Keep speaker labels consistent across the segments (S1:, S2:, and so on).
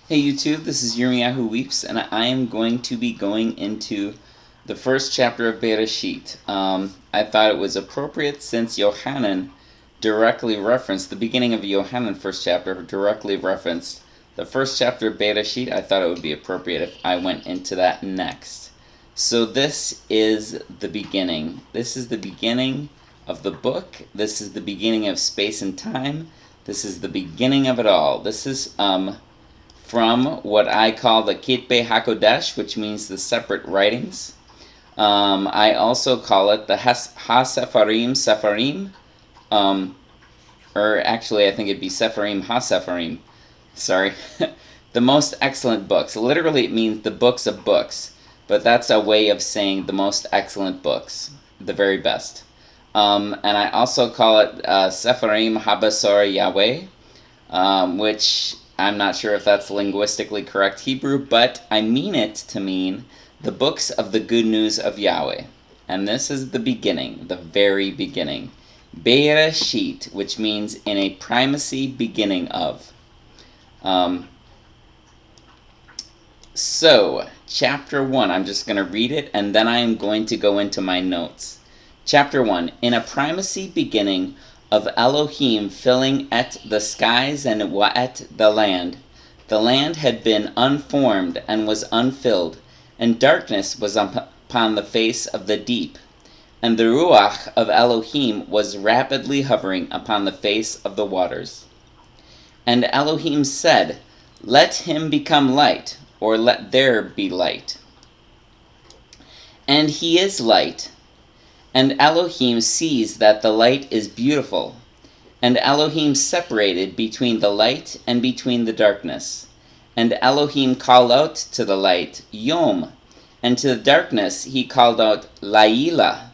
S1: Hey YouTube, this is Yirmiyahu Weeps, and I am going to be going into the first chapter of Bereshit. I thought it was appropriate since Yohanan directly referenced, the beginning of Yohanan first chapter directly referenced the first chapter of Bereshit. I thought it would be appropriate if I went into that next. So this is the beginning. This is the beginning of the book. This is the beginning of space and time. This is the beginning of it all. This is from what I call the Ketbei HaKodesh, which means the separate writings. I also call it the Ha-Sefarim, or actually I think it'd be Sefarim Ha-Sefarim. Sorry. The most excellent books. Literally it means the books of books, but that's a way of saying the most excellent books, the very best. And I also call it Sefarim HaBasor Yahweh, which I'm not sure if that's linguistically correct Hebrew, but I mean it to mean the books of the good news of Yahweh. And this is the beginning, the very beginning. Bereshit, which means in a primacy beginning of. So, chapter 1, I'm just going to read it and then I am going to go into my notes. Chapter 1, in a primacy beginning of Elohim filling et the skies and et the land. The land had been unformed and was unfilled, and darkness was upon the face of the deep. And the Ruach of Elohim was rapidly hovering upon the face of the waters. And Elohim said, "Let him become light," or "Let there be light." And he is light. And Elohim sees that the light is beautiful. And Elohim separated between the light and between the darkness. And Elohim called out to the light, Yom, and to the darkness he called out, Laila.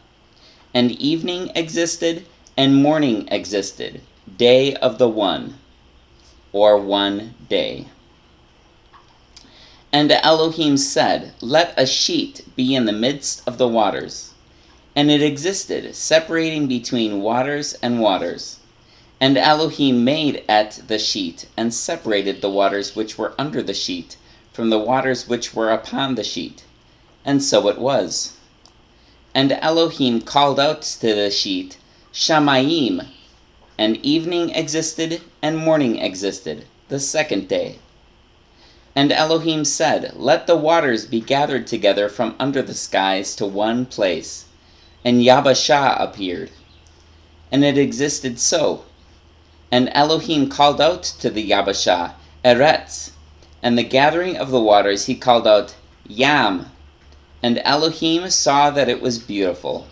S1: And evening existed, and morning existed, day of the one, or one day. And Elohim said, Let a sheet be in the midst of the waters. And it existed, separating between waters and waters. And Elohim made at the sheet, and separated the waters which were under the sheet, from the waters which were upon the sheet. And so it was. And Elohim called out to the sheet, Shamayim. And evening existed, and morning existed, the second day. And Elohim said, Let the waters be gathered together from under the skies to one place. And Yabashah appeared. And it existed so. And Elohim called out to the Yabashah, Eretz. And the gathering of the waters he called out, Yam. And Elohim saw that it was beautiful.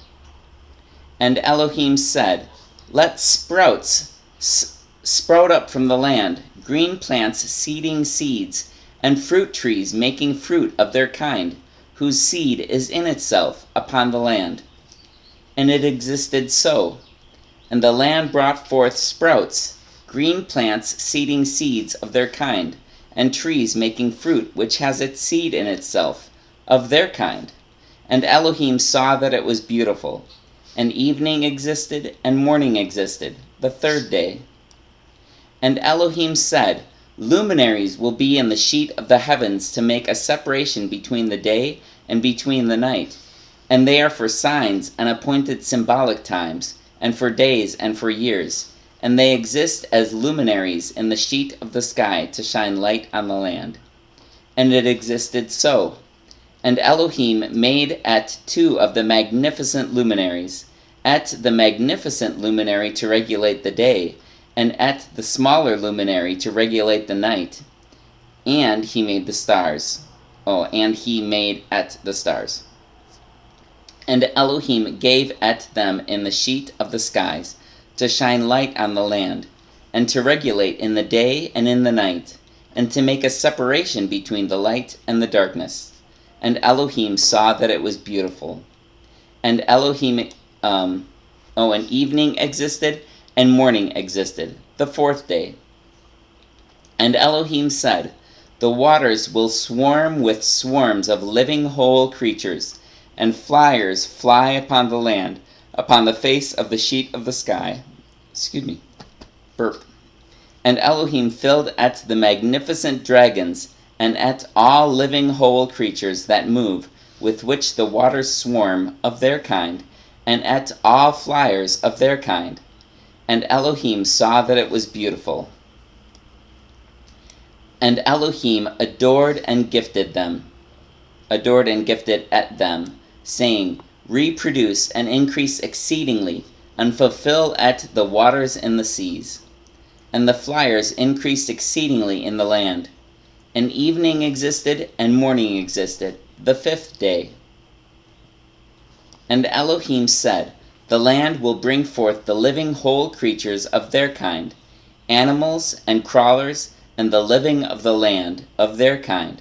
S1: And Elohim said, Let sprouts sprout up from the land, green plants seeding seeds, and fruit trees making fruit of their kind, whose seed is in itself upon the land. And it existed so. And the land brought forth sprouts, green plants seeding seeds of their kind, and trees making fruit which has its seed in itself, of their kind. And Elohim saw that it was beautiful. And evening existed, and morning existed, the third day. And Elohim said, Luminaries will be in the sheet of the heavens to make a separation between the day and between the night. And they are for signs and appointed symbolic times, and for days and for years. And they exist as luminaries in the sheet of the sky to shine light on the land. And it existed so. And Elohim made at two of the magnificent luminaries, at the magnificent luminary to regulate the day, and at the smaller luminary to regulate the night. And he made the stars. And he made at the stars. And Elohim gave at them in the sheet of the skies, to shine light on the land, and to regulate in the day and in the night, and to make a separation between the light and the darkness. And Elohim saw that it was beautiful. And Elohim, and evening existed, and morning existed, the fourth day. And Elohim said, The waters will swarm with swarms of living whole creatures, and flyers fly upon the land, upon the face of the sheet of the sky. Burp. And Elohim filled at the magnificent dragons, and at all living whole creatures that move, with which the waters swarm, of their kind, and at all flyers of their kind. And Elohim saw that it was beautiful. And Elohim adored and gifted at them, saying, Reproduce and increase exceedingly, and fulfill at the waters in the seas. And the flyers increased exceedingly in the land. And evening existed, and morning existed, the 5th day. And Elohim said, The land will bring forth the living whole creatures of their kind, animals and crawlers, and the living of the land of their kind.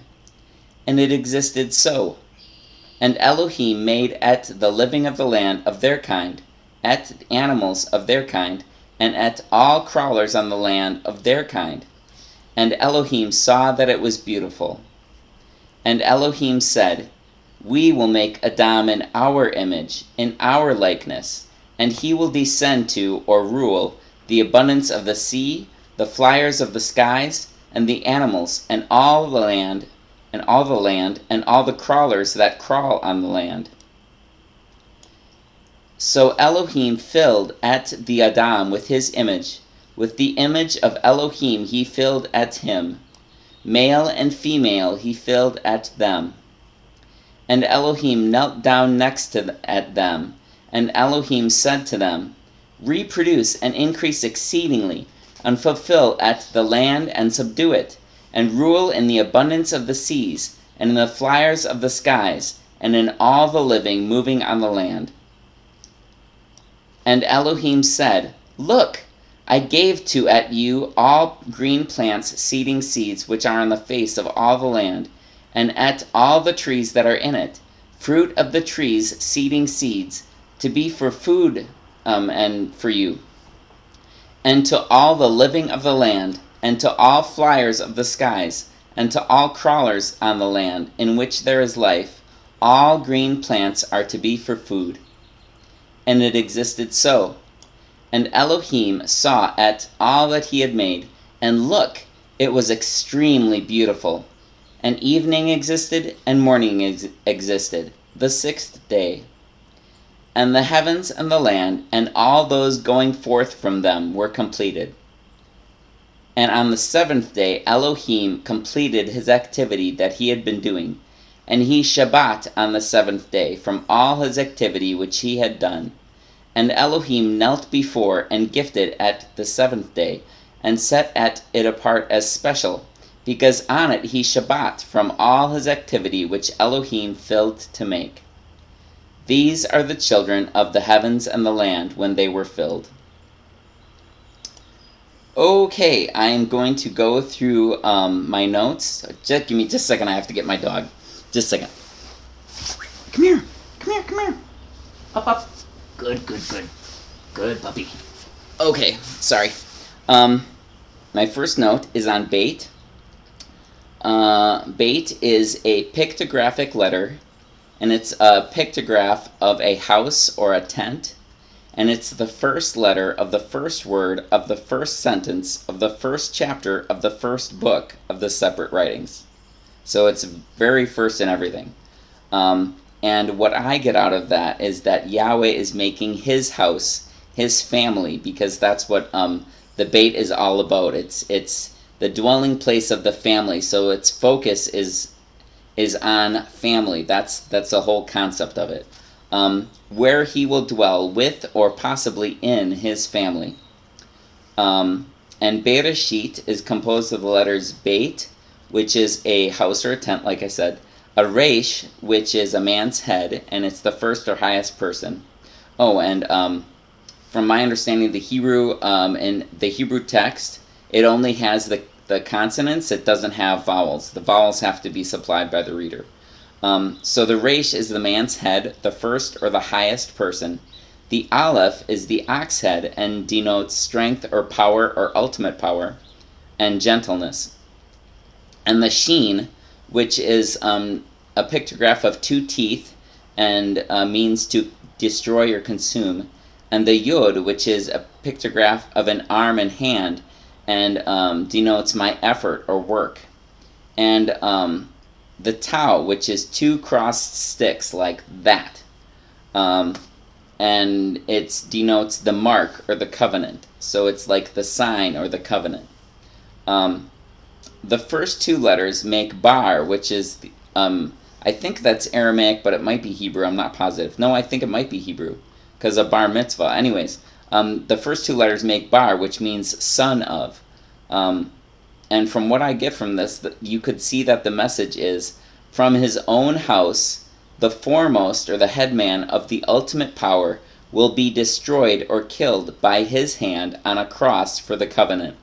S1: And it existed so. And Elohim made at the living of the land of their kind, at animals of their kind, and at all crawlers on the land of their kind. And Elohim saw that it was beautiful. And Elohim said, We will make Adam in our image, in our likeness, and he will descend to, or rule, the abundance of the sea, the flyers of the skies, and the animals, and all the land, and all the crawlers that crawl on the land. So Elohim filled at the Adam with his image. With the image of Elohim he filled at him. Male and female he filled at them. And Elohim knelt down at them. And Elohim said to them, Reproduce and increase exceedingly, and fulfill at the land and subdue it, and rule in the abundance of the seas, and in the flyers of the skies, and in all the living moving on the land. And Elohim said, Look, I gave to at you all green plants seeding seeds which are on the face of all the land, and at all the trees that are in it, fruit of the trees seeding seeds, to be for food and for you. And to all the living of the land, and to all flyers of the skies, and to all crawlers on the land, in which there is life, all green plants are to be for food. And it existed so. And Elohim saw at all that he had made, and look, it was extremely beautiful. And evening existed, and morning existed, the 6th day. And the heavens and the land, and all those going forth from them, were completed. And on the 7th day Elohim completed his activity that he had been doing, and he Shabbat on the 7th day from all his activity which he had done. And Elohim knelt before and gifted at the 7th day, and set at it apart as special, because on it he Shabbat from all his activity which Elohim filled to make. These are the children of the heavens and the land when they were filled. Okay, I am going to go through my notes. Just give me just a second, I have to get my dog. Just a second. Come here. Up. Good. Good puppy. Okay, sorry. My first note is on Beit. Beit is a pictographic letter, and it's a pictograph of a house or a tent, and it's the first letter of the first word of the first sentence of the first chapter of the first book of the separate writings. So it's very first in everything. And what I get out of that is that Yahweh is making his house, his family, because that's what the Beit is all about. It's the dwelling place of the family, so its focus is on family. That's the whole concept of it. Where he will dwell with or possibly in his family. And Bereshit is composed of the letters Beit, which is a house or a tent, like I said. A Resh, which is a man's head, and it's the first or highest person. Oh, and from my understanding, the Hebrew in the Hebrew text, it only has the consonants. It doesn't have vowels. The vowels have to be supplied by the reader. So the Resh is the man's head, the first or the highest person. The Aleph is the ox head and denotes strength or power or ultimate power and gentleness. And the Shin, which is a pictograph of 2 teeth and means to destroy or consume. And the Yod, which is a pictograph of an arm and hand and denotes my effort or work. And the tau, which is two crossed sticks like that, and it denotes the mark or the covenant. So it's like the sign or the covenant. The first two letters make bar, which is, I think that's Aramaic, but it might be Hebrew. I'm not positive. No, I think it might be Hebrew, because of bar mitzvah. Anyways, the first two letters make bar, which means son of. And from what I get from this, you could see that the message is, from his own house, the foremost or the headman of the ultimate power will be destroyed or killed by his hand on a cross for the covenant.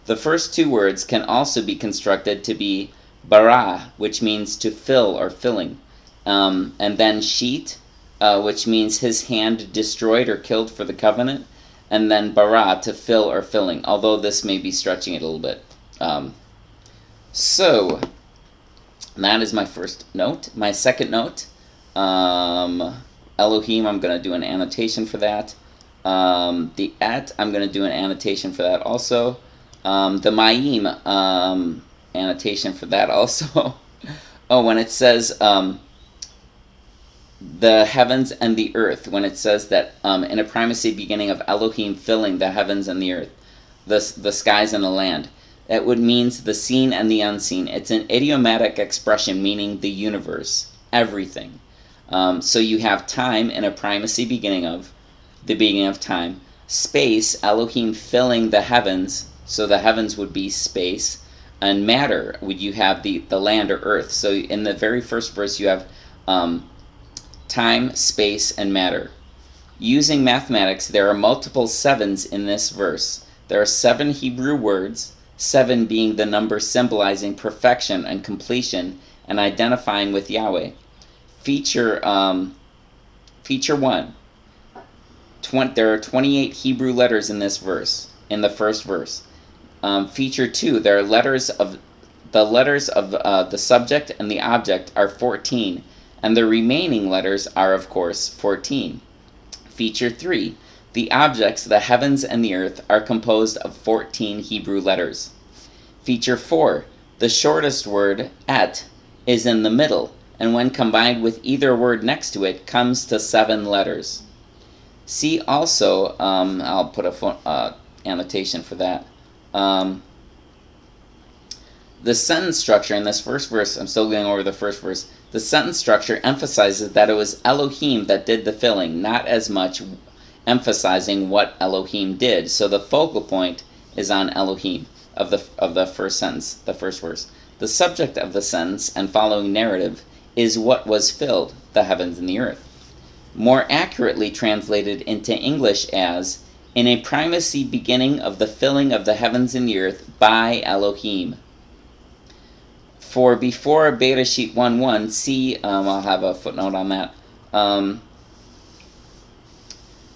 S1: The first two words can also be constructed to be bara, which means to fill or filling, and then sheet, which means his hand destroyed or killed for the covenant, and then bara, to fill or filling, although this may be stretching it a little bit. So that is my first note. My second note, Elohim, I'm going to do an annotation for that. The et, I'm going to do an annotation for that also. The Mayim, annotation for that also. Oh, when it says the heavens and the earth, when it says that in a primacy beginning of Elohim filling the heavens and the earth, the skies and the land, that would means the seen and the unseen. It's an idiomatic expression meaning the universe, everything. So you have time in a primacy beginning of, the beginning of time. Space, Elohim filling the heavens, so the heavens would be space. And matter, would you have the land or earth. So in the very first verse you have time, space, and matter. Using mathematics, there are multiple sevens in this verse. There are 7 Hebrew words, 7 being the number symbolizing perfection and completion and identifying with Yahweh. Feature 1. There are 28 Hebrew letters in this verse, in the first verse. Feature 2, there are letters of the subject and the object are 14, and the remaining letters are of course 14. Feature 3, the objects, the heavens and the earth, are composed of 14 Hebrew letters. Feature 4, the shortest word, et, is in the middle, and when combined with either word next to it, comes to 7 letters. See also, I'll put a annotation for that. The sentence structure in this first verse, I'm still going over the first verse, the sentence structure emphasizes that it was Elohim that did the filling, not as much emphasizing what Elohim did. So the focal point is on Elohim of the first sentence, the first verse. The subject of the sentence and following narrative is what was filled, the heavens and the earth. More accurately translated into English as, in a primacy beginning of the filling of the heavens and the earth by Elohim. For before Bereshit 1:1, see, I'll have a footnote on that.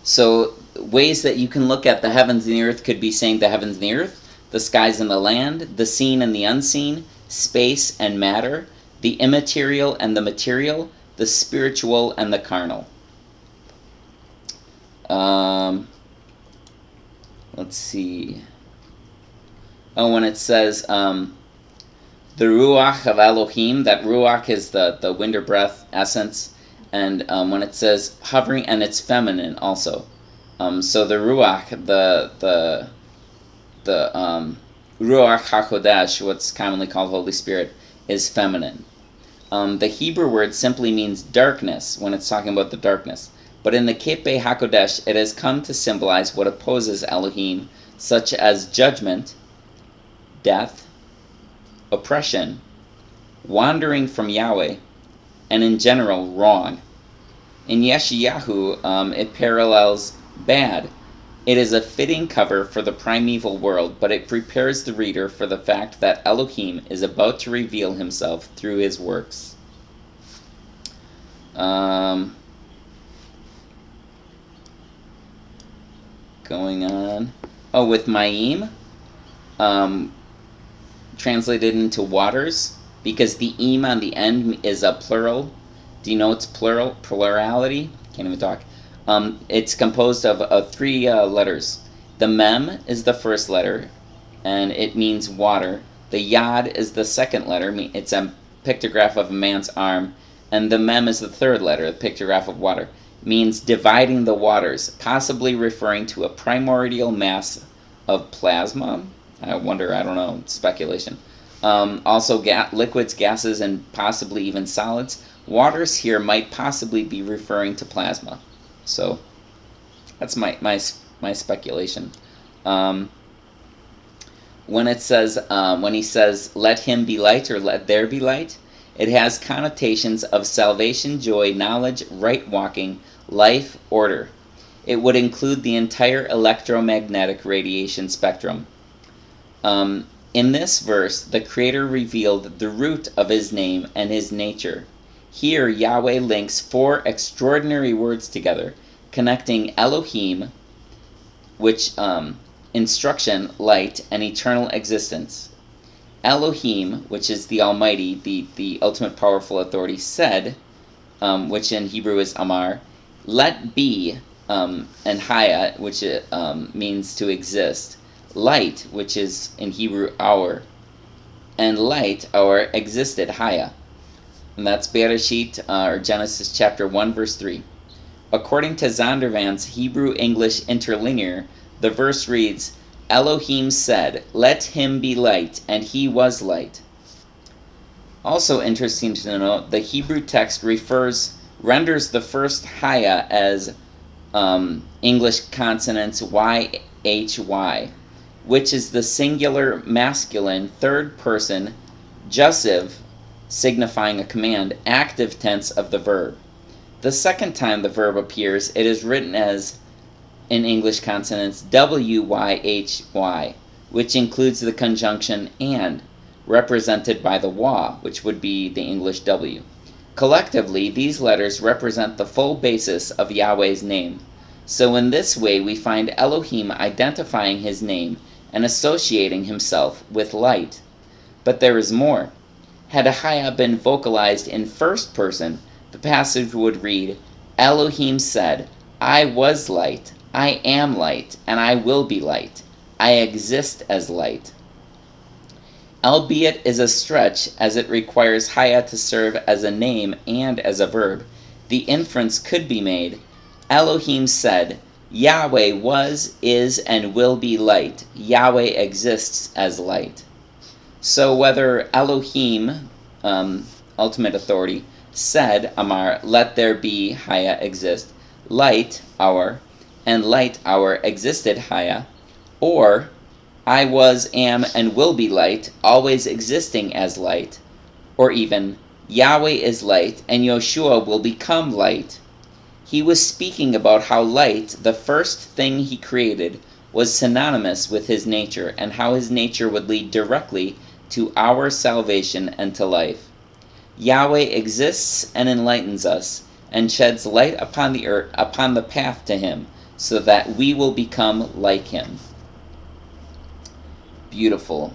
S1: So ways that you can look at the heavens and the earth could be saying the heavens and the earth, the skies and the land, the seen and the unseen, space and matter, the immaterial and the material, the spiritual and the carnal. Let's see. Oh, when it says the Ruach of Elohim, that Ruach is the wind or breath essence, and when it says hovering, and it's feminine also. So the Ruach, the Ruach HaKodesh, what's commonly called Holy Spirit, is feminine. The Hebrew word simply means darkness when it's talking about the darkness. But in the Kepe HaKodesh, it has come to symbolize what opposes Elohim, such as judgment, death, oppression, wandering from Yahweh, and in general, wrong. In Yeshayahu, it parallels bad. It is a fitting cover for the primeval world, but it prepares the reader for the fact that Elohim is about to reveal himself through his works. Going on. Oh, with Mayim, translated into waters, because the im on the end is a plural, denotes plurality. Can't even talk. It's composed of 3 letters. The mem is the first letter, and it means water. The Yad is the second letter, it's a pictograph of a man's arm, and the Mem is the third letter, the pictograph of water. It means dividing the waters, possibly referring to a primordial mass of plasma. I wonder, I don't know, speculation. Also liquids, gases, and possibly even solids. Waters here might possibly be referring to plasma. So that's my speculation. When it says, when he says, "Let him be light" or "Let there be light," it has connotations of salvation, joy, knowledge, right walking, life, order. It would include the entire electromagnetic radiation spectrum. In this verse, the Creator revealed the root of his name and his nature. Here, Yahweh links four extraordinary words together, connecting Elohim, which instruction, light, and eternal existence. Elohim, which is the Almighty, the ultimate powerful authority, said, which in Hebrew is Amar, let be, and Haya, which means to exist. Light, which is in Hebrew our, and light, our, existed, Haya. And that's Bereshit, or Genesis chapter 1, verse 3. According to Zondervan's Hebrew-English interlinear, the verse reads, Elohim said, let him be light, and he was light. Also interesting to note, the Hebrew text renders the first Haya as English consonants YHY, which is the singular masculine third person jussive, signifying a command, active tense of the verb. The second time the verb appears, it is written as, in English consonants, WYHY, which includes the conjunction and, represented by the wa, which would be the English W. Collectively, these letters represent the full basis of Yahweh's name. So in this way, we find Elohim identifying his name and associating himself with light. But there is more. Had Haya been vocalized in first person, the passage would read, Elohim said, I was light, I am light, and I will be light. I exist as light. Albeit is a stretch, as it requires Haya to serve as a name and as a verb, the inference could be made, Elohim said, Yahweh was, is, and will be light. Yahweh exists as light. So whether Elohim, ultimate authority, said, Amar, let there be, Haya, exist, light, our, and light, our, existed, Haya, or I was, am, and will be light, always existing as light, or even Yahweh is light, and Yoshua will become light. He was speaking about how light, the first thing he created, was synonymous with his nature, and how his nature would lead directly to our salvation and to life. Yahweh exists and enlightens us, and sheds light upon the earth, upon the path to him, so that we will become like him. Beautiful.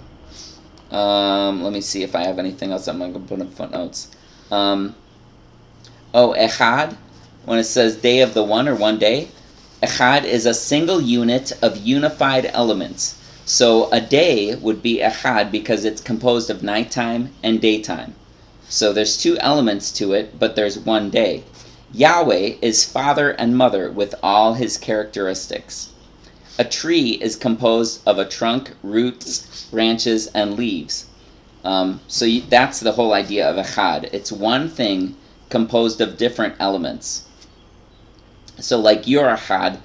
S1: Let me see if I have anything else I'm going to put in footnotes. Echad, when it says day of the one or one day, Echad is a single unit of unified elements. So a day would be Echad because it's composed of nighttime and daytime. So there's two elements to it, but there's one day. Yahweh is father and mother with all his characteristics. A tree is composed of a trunk, roots, branches, and leaves. That's the whole idea of Echad. It's one thing composed of different elements. So like you're Echad,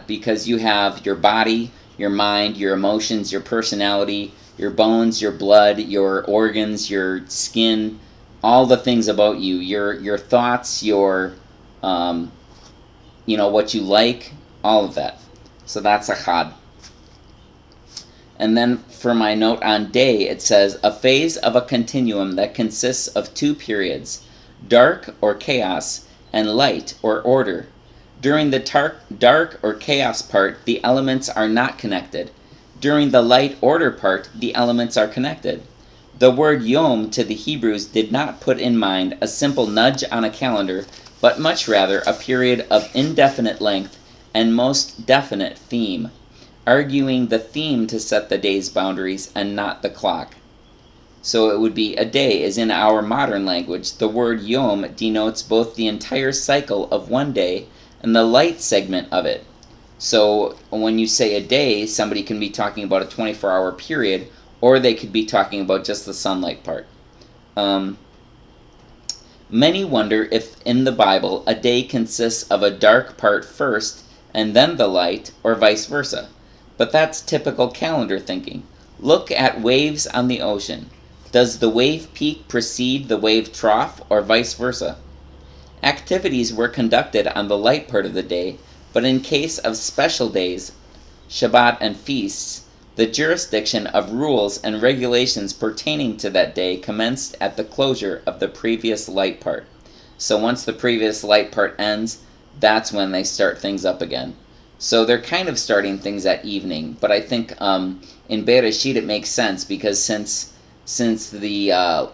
S1: because you have your body, your mind, your emotions, your personality, your bones, your blood, your organs, your skin, all the things about you, your thoughts, your, what you like, all of that. So that's Echad. And then for my note on day, it says, a phase of a continuum that consists of two periods, dark or chaos, and light or order. During the dark or chaos part, the elements are not connected. During the light order part, the elements are connected. The word Yom to the Hebrews did not put in mind a simple nudge on a calendar, but much rather a period of indefinite length and most definite theme. arguing the theme to set the day's boundaries and not the clock. So it would be a day, as in our modern language. The word yom denotes both the entire cycle of one day and the light segment of it. So when you say a day, somebody can be talking about a 24-hour period, or they could be talking about just the sunlight part. Many wonder if in the Bible a day consists of a dark part first and then the light, or vice versa. But that's typical calendar thinking. Look at waves on the ocean. Does the wave peak precede the wave trough, or vice versa? Activities were conducted on the light part of the day, but in case of special days, Shabbat and feasts, the jurisdiction of rules and regulations pertaining to that day commenced at the closure of the previous light part. So once the previous light part ends, that's when they start things up again. So they're kind of starting things at evening, but I think in Bereshit it makes sense, because since the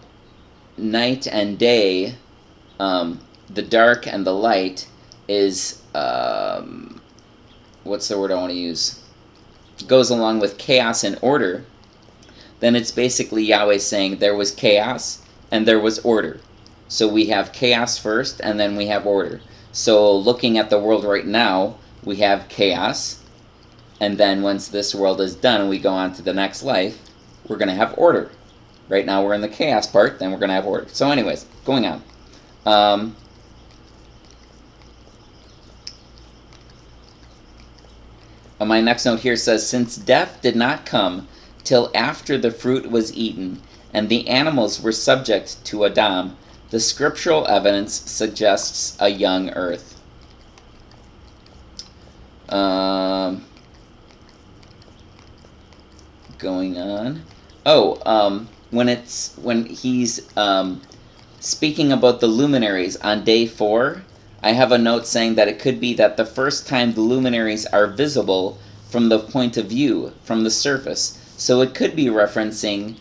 S1: night and day, the dark and the light is, what's the word I want to use? Goes along with chaos and order, then it's basically Yahweh saying there was chaos and there was order. So we have chaos first and then we have order. So looking at the world right now, we have chaos, and then once this world is done and we go on to the next life, we're going to have order. Right now we're in the chaos part, then we're going to have order. So anyways, going on. My next note here says, since death did not come till after the fruit was eaten and the animals were subject to Adam, the scriptural evidence suggests a young earth. Going on. When he's speaking about the luminaries on day 4, I have a note saying that it could be that the first time the luminaries are visible from the point of view, from the surface. So it could be referencing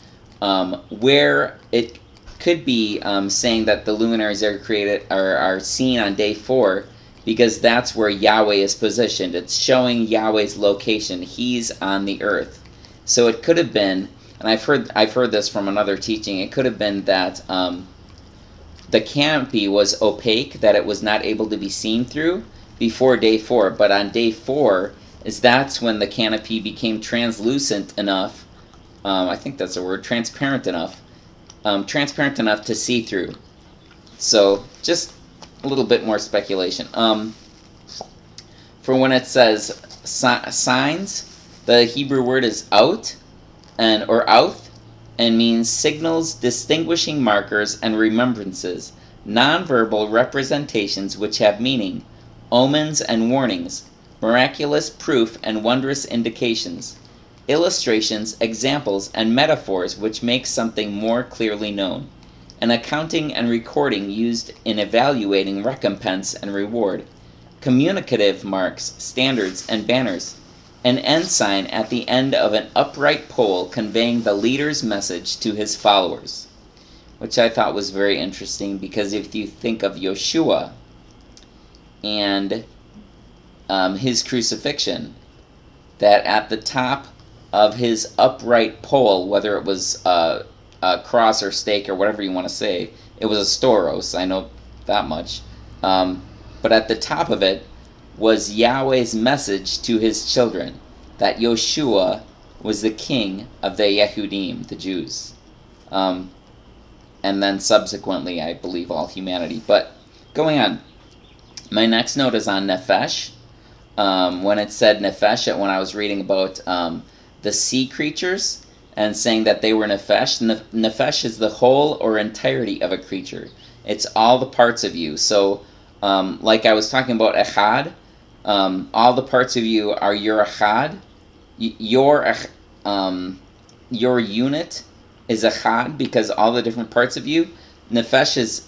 S1: where it could be saying that the luminaries are created are seen on day 4, because that's where Yahweh is positioned. It's showing Yahweh's location. He's on the earth. So it could have been, and I've heard this from another teaching, it could have been that the canopy was opaque, that it was not able to be seen through before day 4. But on day 4, that's when the canopy became translucent enough, I think that's the word, transparent enough to see through. So just a little bit more speculation. For when it says signs, the Hebrew word is out, or outh, and means signals, distinguishing markers, and remembrances, nonverbal representations which have meaning, omens and warnings, miraculous proof and wondrous indications, illustrations, examples, and metaphors which make something more clearly known, an accounting and recording used in evaluating recompense and reward, communicative marks, standards, and banners, an ensign at the end of an upright pole conveying the leader's message to his followers, which I thought was very interesting, because if you think of Yeshua and his crucifixion, that at the top of his upright pole, whether it was a cross or stake or whatever you want to say, it was a stauros, I know that much, but at the top of it was Yahweh's message to his children, that Yeshua was the king of the Yehudim, the Jews, and then subsequently, I believe, all humanity. But going on, my next note is on Nefesh. When it said Nefesh, when I was reading about the sea creatures and saying that they were Nefesh, Nefesh is the whole or entirety of a creature. It's all the parts of you. So, like I was talking about Echad, all the parts of you are your Echad. Your unit is Echad, because all the different parts of you. Nefesh is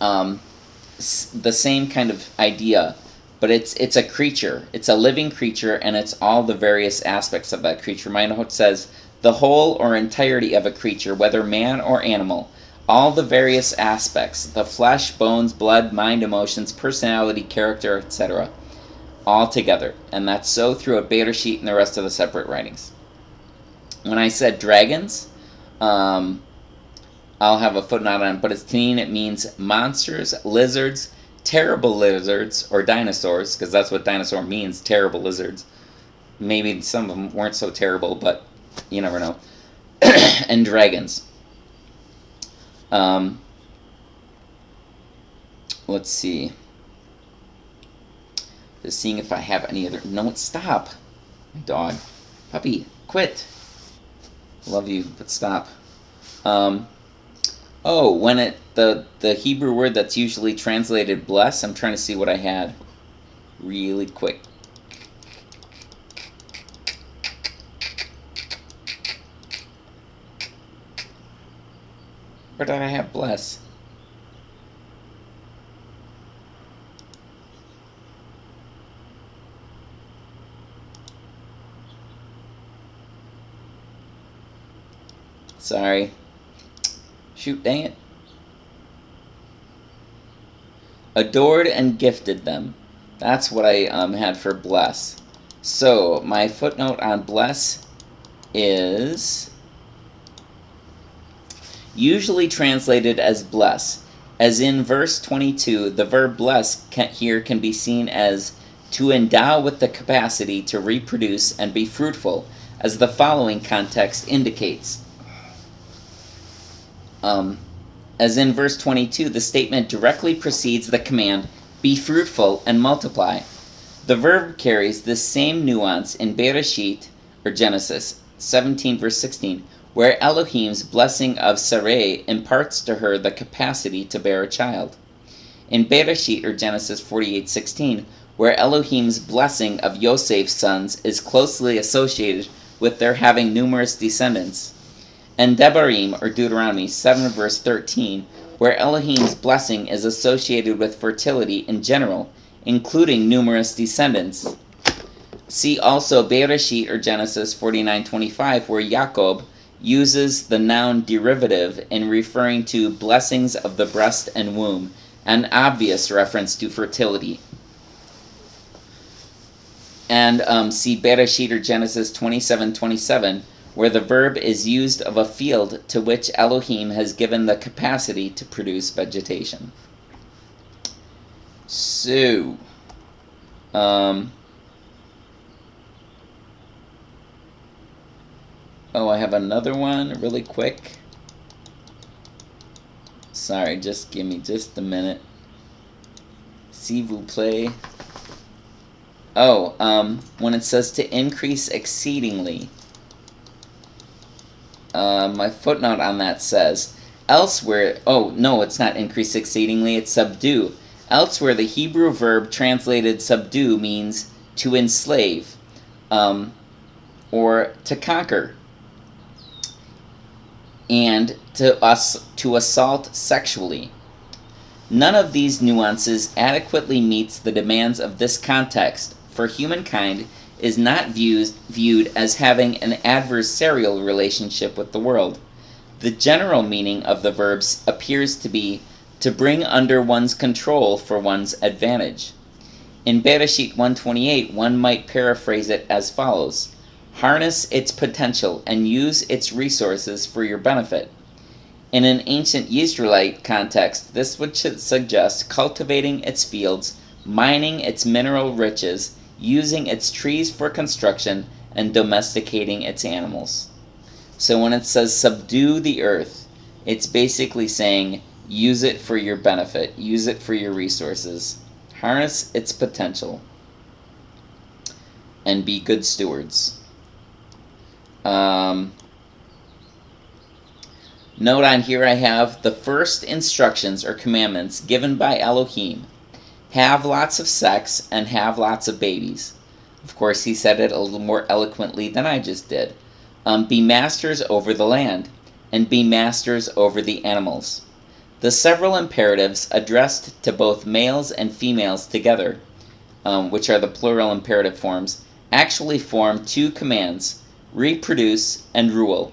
S1: the same kind of idea, but it's a creature. It's a living creature, and it's all the various aspects of that creature. My note says, the whole or entirety of a creature, whether man or animal, all the various aspects, the flesh, bones, blood, mind, emotions, personality, character, etc. all together. And that's so throughout Bereshit and the rest of the separate writings. When I said dragons, I'll have a footnote on it, but it's Tanine. It means monsters, lizards, terrible lizards, or dinosaurs, because that's what dinosaur means, terrible lizards. Maybe some of them weren't so terrible, but you never know. And dragons. Let's see. Just seeing if I have any other... No, stop. My dog. Puppy, quit. Love you, but stop. Oh, when the Hebrew word that's usually translated bless, I'm trying to see what I had really quick. Where did I have bless? Sorry. Shoot, dang it. Adored and gifted them. That's what I had for bless. So, my footnote on bless is usually translated as bless. As in verse 22, the verb bless here can be seen as to endow with the capacity to reproduce and be fruitful, as the following context indicates. As in verse 22, the statement directly precedes the command, be fruitful and multiply. The verb carries this same nuance in Bereshit, or Genesis 17 verse 16, where Elohim's blessing of Sarai imparts to her the capacity to bear a child. In Bereshit, or Genesis 48:16, where Elohim's blessing of Yosef's sons is closely associated with their having numerous descendants. And Devarim, or Deuteronomy 7 verse 13, where Elohim's blessing is associated with fertility in general, including numerous descendants. See also Bereshit, or Genesis 49:25, where Jacob uses the noun derivative in referring to blessings of the breast and womb, an obvious reference to fertility. And see Bereshit, or Genesis 27:27, where the verb is used of a field to which Elohim has given the capacity to produce vegetation. So, oh, I have another one really quick. Sorry, just give me just a minute. S'il vous plaît. Oh, when it says to increase exceedingly, my footnote on that says, elsewhere, oh, no, it's not increase exceedingly, it's subdue. Elsewhere, the Hebrew verb translated subdue means to enslave, or to conquer, and to assault sexually. None of these nuances adequately meets the demands of this context, for humankind is not viewed as having an adversarial relationship with the world. The general meaning of the verbs appears to be to bring under one's control for one's advantage. In Bereshit 1:28, one might paraphrase it as follows: harness its potential and use its resources for your benefit. In an ancient Israelite context, this would suggest cultivating its fields, mining its mineral riches, using its trees for construction, and domesticating its animals. So when it says subdue the earth, it's basically saying use it for your benefit, use it for your resources, harness its potential, and be good stewards. Note on here I have the first instructions or commandments given by Elohim. Have lots of sex and have lots of babies. Of course, he said it a little more eloquently than I just did. Be masters over the land, and be masters over the animals. The several imperatives addressed to both males and females together, which are the plural imperative forms, actually form two commands: reproduce and rule.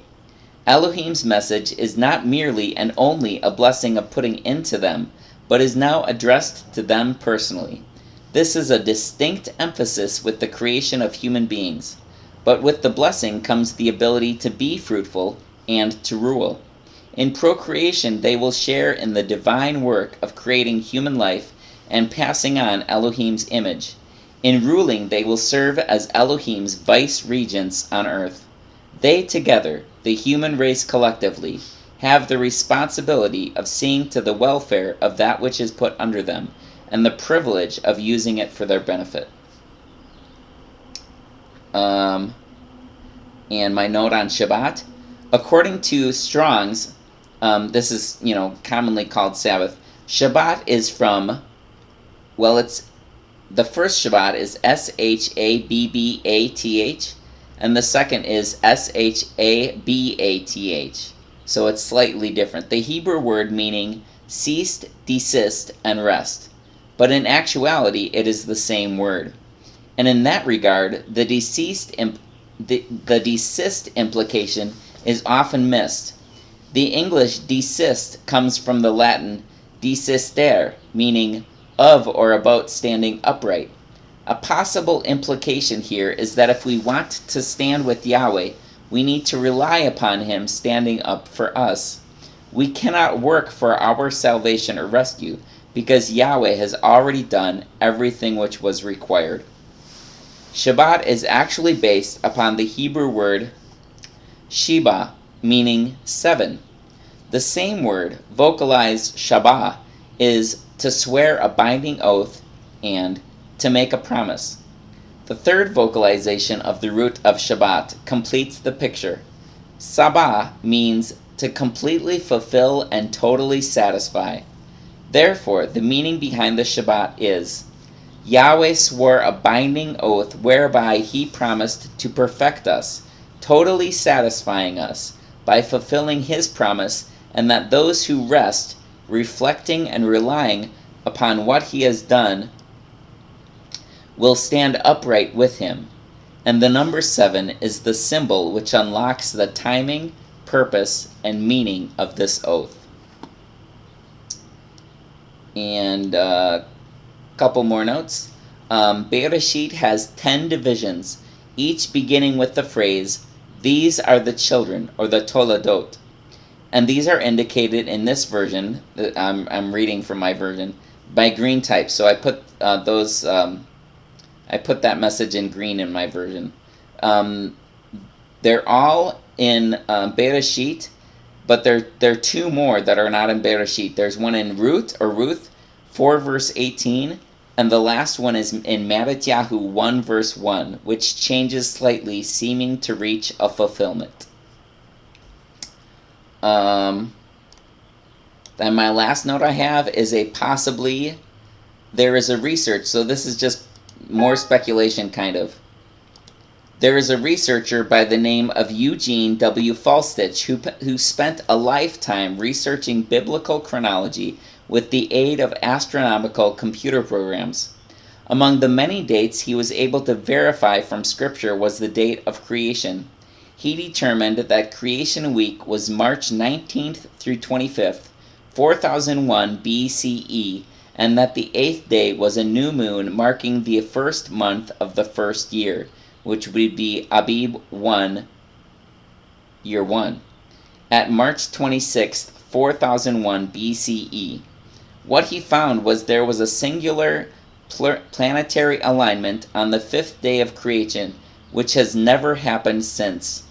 S1: Elohim's message is not merely and only a blessing of putting into them, but is now addressed to them personally. This is a distinct emphasis with the creation of human beings, but with the blessing comes the ability to be fruitful and to rule. In procreation, they will share in the divine work of creating human life and passing on Elohim's image. In ruling, they will serve as Elohim's vice-regents on earth. They together, the human race collectively, have the responsibility of seeing to the welfare of that which is put under them, and the privilege of using it for their benefit. And my note on Shabbat. According to Strong's, this is, commonly called Sabbath. Shabbat is from, it's the first Shabbat is Shabbath, and the second is Shabbath. So it's slightly different. The Hebrew word meaning ceased, desist, and rest. But in actuality, it is the same word. And in that regard, the desist implication is often missed. The English desist comes from the Latin desistere, meaning of or about standing upright. A possible implication here is that if we want to stand with Yahweh, we need to rely upon Him standing up for us. We cannot work for our salvation or rescue, because Yahweh has already done everything which was required. Shabbat is actually based upon the Hebrew word Sheba, meaning 7. The same word, vocalized Shabbat, is to swear a binding oath and to make a promise. The third vocalization of the root of Shabbat completes the picture. Sabah means to completely fulfill and totally satisfy. Therefore, the meaning behind the Shabbat is, Yahweh swore a binding oath whereby He promised to perfect us, totally satisfying us, by fulfilling His promise, and that those who rest, reflecting and relying upon what He has done, will stand upright with Him. And the number 7 is the symbol which unlocks the timing, purpose, and meaning of this oath. And a couple more notes. Bereshit has 10 divisions, each beginning with the phrase, "These are the children," or the Toledot. And these are indicated in this version, that I'm reading from my version, by green type. So I put I put that message in green in my version. They're all in Bereshit, but there are two more that are not in Bereshit. There's one in Ruth 4 verse 18, and the last one is in Matityahu 1 verse 1, which changes slightly, seeming to reach a fulfillment. Then my last note I have is there is a research, so this is just more speculation kind of. There is a researcher by the name of Eugene W. Falstich who spent a lifetime researching biblical chronology with the aid of astronomical computer programs. Among the many dates he was able to verify from Scripture was the date of creation. He determined that creation week was March 19th through 25th, 4001 BCE, and that the 8th day was a new moon marking the first month of the first year, which would be Abib 1, year 1, at March 26th, 4001 BCE. What he found was there was a singular planetary alignment on the 5th day of creation, which has never happened since.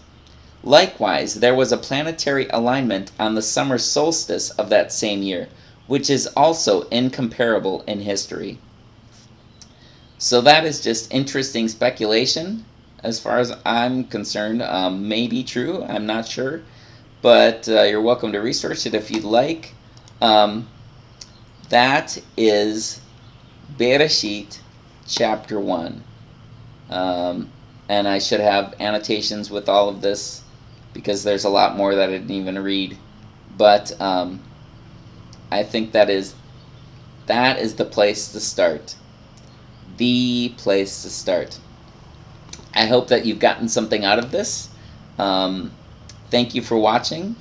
S1: Likewise, there was a planetary alignment on the summer solstice of that same year, which is also incomparable in history. So that is just interesting speculation, as far as I'm concerned. May be true, I'm not sure, but you're welcome to research it if you'd like. That is Bereshit chapter 1. And I should have annotations with all of this, because there's a lot more that I didn't even read. But I think that is the place to start. The place to start. I hope that you've gotten something out of this. Thank you for watching.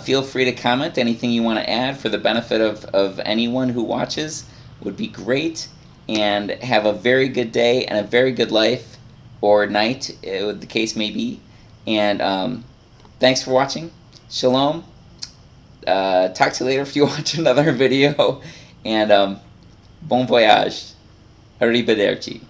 S1: Feel free to comment anything you want to add for the benefit of anyone who watches would be great. and have a very good day and a very good life, or night, the case may be. And thanks for watching. Shalom. Talk to you later if you watch another video. And bon voyage. Arrivederci.